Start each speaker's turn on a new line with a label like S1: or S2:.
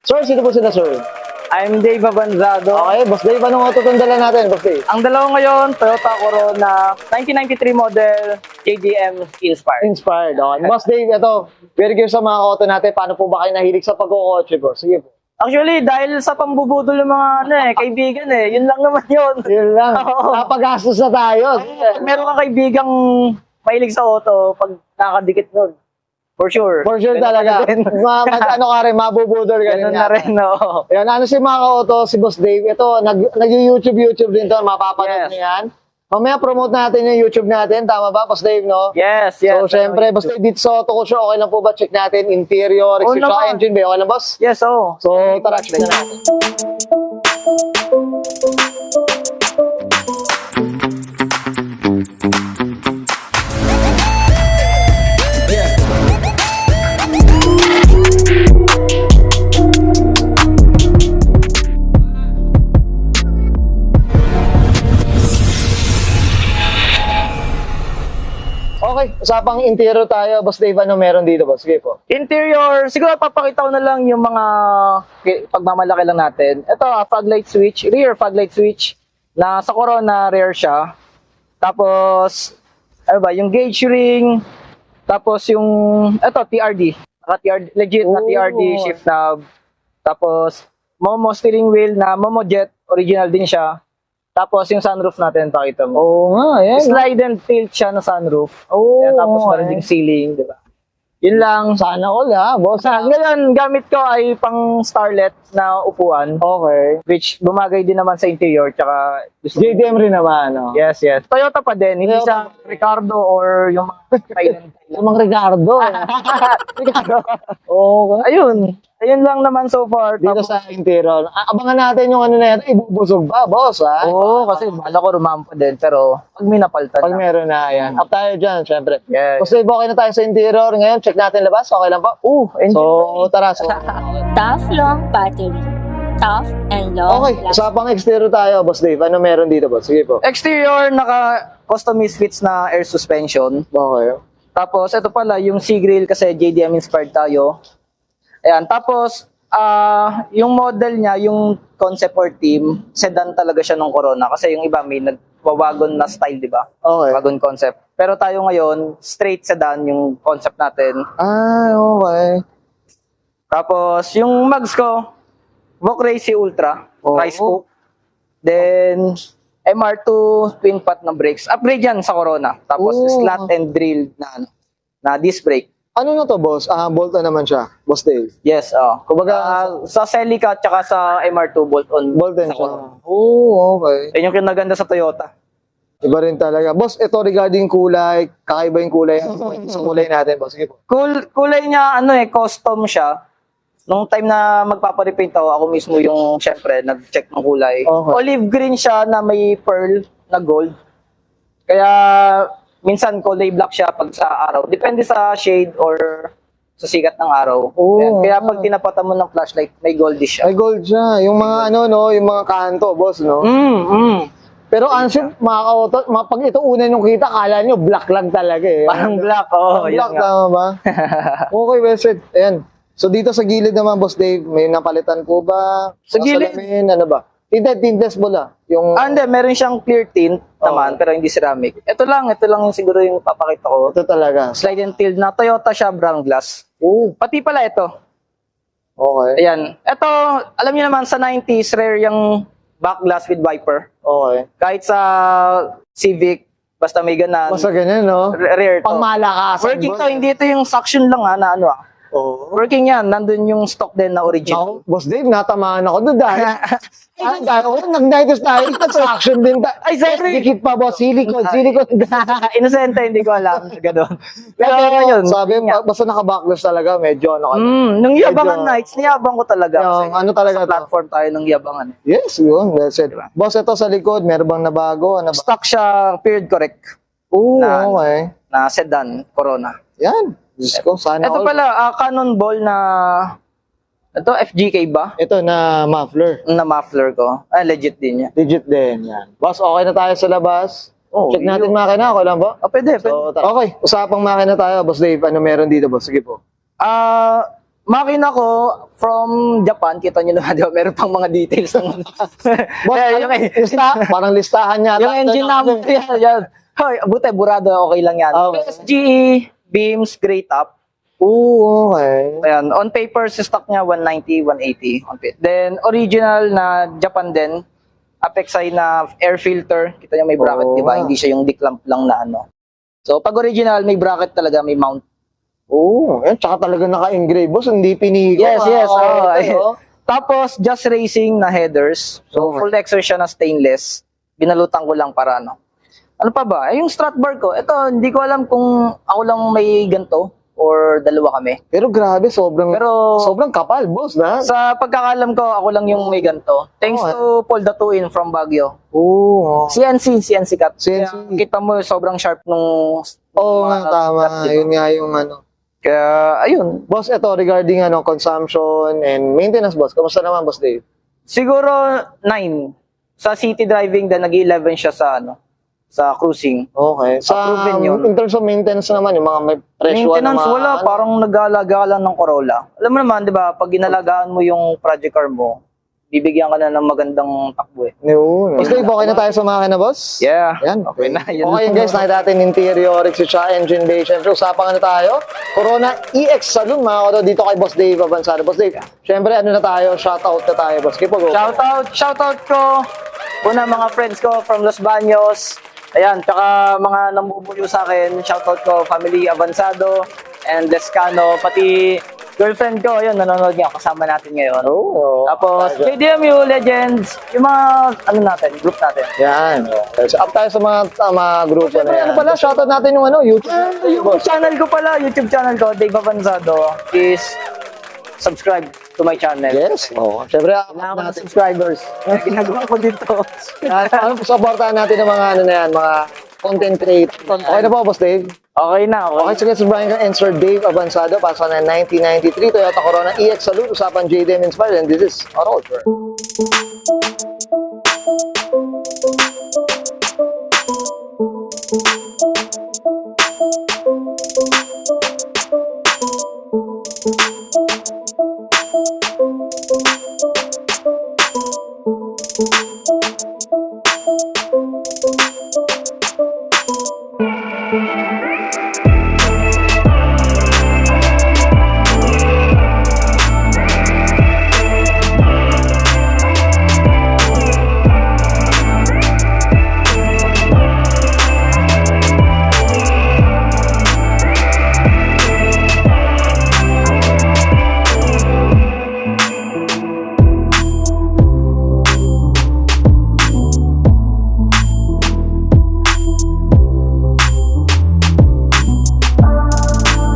S1: Sir, sino po sila, sir?
S2: I'm Dave Avanzado.
S1: Okay, Boss Dave, anong auto itong dala natin, Boss Dave?
S2: Ang dalawa ngayon, Toyota Corona 1993 model JDM Inspired.
S1: Inspired, okay. Boss Dave, ito, very curious sa mga auto natin, paano po ba kayo nahilig sa pagkukotse, bro? Sige po.
S2: Actually, dahil sa pambubudol ng mga kaibigan yun lang naman yun.
S1: Yun lang,
S2: Oo.
S1: napagastos na tayo.
S2: Pag meron kang kaibigang mahilig sa auto, pag nakadikit nun, for sure.
S1: For sure
S2: Ganun
S1: talaga.
S2: ka din.
S1: Ano ka rin, mabubudol ka
S2: Ganun
S1: rin.
S2: na rin, oo.
S1: Yan, ano si mga auto, si Boss Dave, ito, nag-YouTube din to, mapapanood
S2: Yes.
S1: niyo yan. Mamaya promote natin yung YouTube natin, tama ba, Boss Dave, no?
S2: Yes, yes.
S1: So, syempre, Boss Dave, dito sa Auto Show, okay lang po ba? Check natin, interior,
S2: Oo
S1: exhaust
S2: naman.
S1: engine ba? Okay lang, boss?
S2: Yes, oo.
S1: So, tara, check na natin. Okay, usapang interior tayo. Boss Dave, ano meron dito, boss? Sige po.
S2: Interior, siguro papakita ko na lang yung mga pagmamalaki lang natin. Ito, fog light switch, rear fog light switch, na sa Corona rear siya. Tapos, ano ba, yung gauge ring, tapos yung, ito, TRD. Naka-TRD, legit na TRD
S1: Oh.
S2: shift knob. Tapos, Momo steering wheel na Momo Jet, original din siya. Tapos yung sunroof natin, pakita mo.
S1: Oo nga, yan.
S2: Slide and tilt siya na sunroof.
S1: Oo,
S2: Ayan, tapos
S1: okay.
S2: meron ding ceiling, di ba? Yun lang.
S1: Sana all, ha, boss.
S2: Ngayon, gamit ko ay pang starlet na upuan,
S1: Okay.
S2: which bumagay din naman sa interior, tsaka
S1: JDM rin naman, no?
S2: yes, yes. Toyota pa din, hindi
S1: Toyota.
S2: sa Ricardo or yung mga Thailand.
S1: Lumang Ricardo.
S2: Ricardo.
S1: Okay.
S2: Ayun lang naman so far.
S1: Dito
S2: Tapos,
S1: sa interior. Abangan natin yung ano na yan. Ibubusog pa, boss, ha?
S2: oo, kasi bala ko rumampa din, pero pag may napaltan
S1: Pag
S2: na.
S1: meron na, yan. Up tayo dyan, syempre.
S2: Yes.
S1: Boss Dave, okay na tayo sa interior. Ngayon, check natin labas. Okay lang po? So, tara. So,
S3: Tough long battery. Tough and long
S1: okay, usapang exterior tayo, Boss Dave. Ano meron dito, boss? Sige po.
S2: Exterior, naka-customized fits na air suspension.
S1: Okay.
S2: Tapos, ito pala, yung C-Grill kasi JDM inspired tayo. Ayan, tapos, yung model niya, yung concept or theme, sedan talaga siya ng Corona. Kasi yung iba may nagwawagon na style, di ba?
S1: Okay.
S2: Wagon concept. Pero tayo ngayon, straight sedan yung concept natin.
S1: Okay.
S2: Tapos, yung mags ko, Voc Racy Ultra,
S1: Oh.
S2: price spoke. Then, MR2 twin pot na brakes. Upgrade yan sa Corona. Tapos,
S1: Oh.
S2: slot and drill na disc brake.
S1: Ano na to, boss? Bolt na naman siya, Boss Dave.
S2: Yes,
S1: Kumbaga,
S2: sa Celica at saka sa MR2 bolt-on.
S1: Bolt din
S2: sa
S1: siya.
S2: Corona.
S1: Oo, okay.
S2: Yan yung kinaganda sa Toyota.
S1: Iba rin talaga. Boss, ito regarding kulay, kakaiba yung kulay. Sa kulay natin, boss. Sige po.
S2: Kulay niya, custom siya. Nung time na magpaparepaint ako mismo yung, syempre, nag-check ng kulay.
S1: Okay.
S2: Olive green siya na may pearl na gold. Kaya, minsan kulay black siya pag sa araw. Depende sa shade or sa sikat ng araw.
S1: Oo.
S2: Ayan. Kaya pag tinapatan mo ng flashlight, may goldish siya.
S1: Ay, gold siya. Yung mga yung mga kanto, boss, no? Pero answer, mga ka-auto, pag ito una nung kita, kala nyo black lang talaga eh.
S2: Parang black,
S1: Parang black, tama ba? Okay, well said. Ayan. So dito sa gilid naman, Boss Dave, may napalitan po ba?
S2: Sa gilid?
S1: Salamin, ano ba? Tinted mo la. Yung,
S2: Hindi, meron siyang clear tint naman, pero hindi ceramic. Ito lang yung siguro yung papakita ko.
S1: ito talaga.
S2: Slide and tilt na Toyota siya, brown glass.
S1: Oh,
S2: Pati pala ito.
S1: okay.
S2: Ayan. Ito, alam niyo naman, sa 90s, rare yung back glass with wiper.
S1: Okay.
S2: Kahit sa Civic, basta may ganan.
S1: Basta ganyan, no?
S2: Rare to.
S1: Pangmalakasan.
S2: Working to, hindi ito yung suction lang na
S1: Oo.
S2: Working yan, nandun yung stock din na original.
S1: Boss Dave, natamaan ako doon dahil nag-nightos tayo, construction din tayo.
S2: Ay, sorry.
S1: Dikit pa, boss, silicone.
S2: Inosente, hindi ko alam. Ganon. Pero yun.
S1: Sabi,
S2: yun nga.
S1: basta naka-backless talaga, medyo ano ka.
S2: Nung Yabangan
S1: Medyo-
S2: Nights, niyabang ko talaga.
S1: Yung
S2: Kasi
S1: ano talaga
S2: sa
S1: to?
S2: platform tayo ng Yabangan.
S1: Yes, yun, well said. Boss, ito sa likod, meron bang nabago? Ano ba?
S2: Stock siya, period correct,
S1: Oo,
S2: Na-
S1: okay.
S2: na sedan, Corona.
S1: Yan. Diyos ko, sana
S2: Ito
S1: all.
S2: pala, Cannonball na, ito, FGK ba?
S1: Ito na muffler.
S2: Na muffler ko. Legit din niya.
S1: Legit din, yan. Boss, okay na tayo sa labas.
S2: Oh,
S1: Check natin makina, okay lang ba?
S2: Pwede.
S1: So, okay, usapang makina tayo, Boss Dave. Ano meron dito, boss? Sige po.
S2: Makina ko from Japan, kita nyo naman, di ba? Meron pang mga details ng
S1: Boss,
S2: Eh,
S1: ano, parang listahan niya.
S2: yung engine number, yan. Hoy, buti, burado, okay lang yan.
S1: Okay.
S2: SGE, beams, gray top.
S1: Oo, okay.
S2: Ayan, on paper, sa stock niya, 190, 180. Then, original na Japan din, Apexi na air filter. Kita niyo may bracket, di ba? Hindi siya yung declamp lang na ano. So, pag original, may bracket talaga, may mount.
S1: Oo, yan, tsaka talaga naka-engrave, boss, hindi pinigo.
S2: Yes, yes. Oh,
S1: Oh,
S2: Tapos, Just Racing na headers. So,
S1: Okay.
S2: full Lexus siya na stainless. Binalutan ko lang para ano. Ano pa ba? Yung strut bar ko, ito, hindi ko alam kung ako lang may ganito or dalawa kami.
S1: Pero grabe,
S2: Pero,
S1: sobrang kapal, boss, na.
S2: sa pagkakalam ko, ako lang yung may ganito. Thanks to Paul Datuin from Baguio.
S1: Oo.
S2: CNC cut.
S1: CNC.
S2: Kaya kita mo, sobrang sharp nung...
S1: Oo nga,
S2: mga
S1: tama.
S2: cut, diba?
S1: Yun nga yung ano.
S2: Kaya, ayun.
S1: Boss, ito regarding consumption and maintenance, boss. Kamusta naman, boss Dave?
S2: Siguro 9. Sa city driving, then nag-11 siya sa sa cruising.
S1: Okay.
S2: Proven yun.
S1: In terms of maintenance naman, yung mga may presyo
S2: Maintenance, wala. Parang nag-aalaga lang ng Corolla. Alam mo naman, di ba, pag ginalagaan mo yung project car mo, bibigyan ka na ng magandang takbo eh.
S1: Yun. Boss Dave, okay na tayo sa makina, boss?
S2: Yeah.
S1: Yan,
S2: Okay na. Yan
S1: Okay,
S2: lang.
S1: guys, nakita natin interior, exterior, engine bay. Siyempre, usapan na tayo. Corona EX Saloon, mga koto, dito kay Boss Dave Avansado. Boss Dave, siyempre, ano na tayo, shoutout na tayo, boss. Keep go.
S2: Shoutout ko. Una, mga friends ko from Los Baños. Ayan, tsaka mga nambubuyo sa akin. Shoutout ko, family Avansado and Descano. Pati girlfriend ko, yun, nanonood niya. Kasama natin ngayon.
S1: Oo.
S2: Tapos, JDMU, Legends, yung mga, group natin.
S1: Yan. So, up tayo sa mga grupo na
S2: Siyempre,
S1: yan.
S2: ano pala,
S1: Shoutout natin yung YouTube.
S2: Yung channel ko pala, YouTube channel ko, Dave Avanzado, is subscribe to my channel.
S1: Yes. Oo. Siyempre,
S2: Kailangan ko ng subscribers. Ginagawa ko dito.
S1: supportahan natin ng mga na yan, mga content creator. Okay na po, Boss Dave?
S2: Okay na, okay.
S1: Okay, sige, so Brian and Sir Dave Avansado, para sa 1993 Toyota Corona EX Saloon, usapan JDM Inspired, and this is Auto Culture.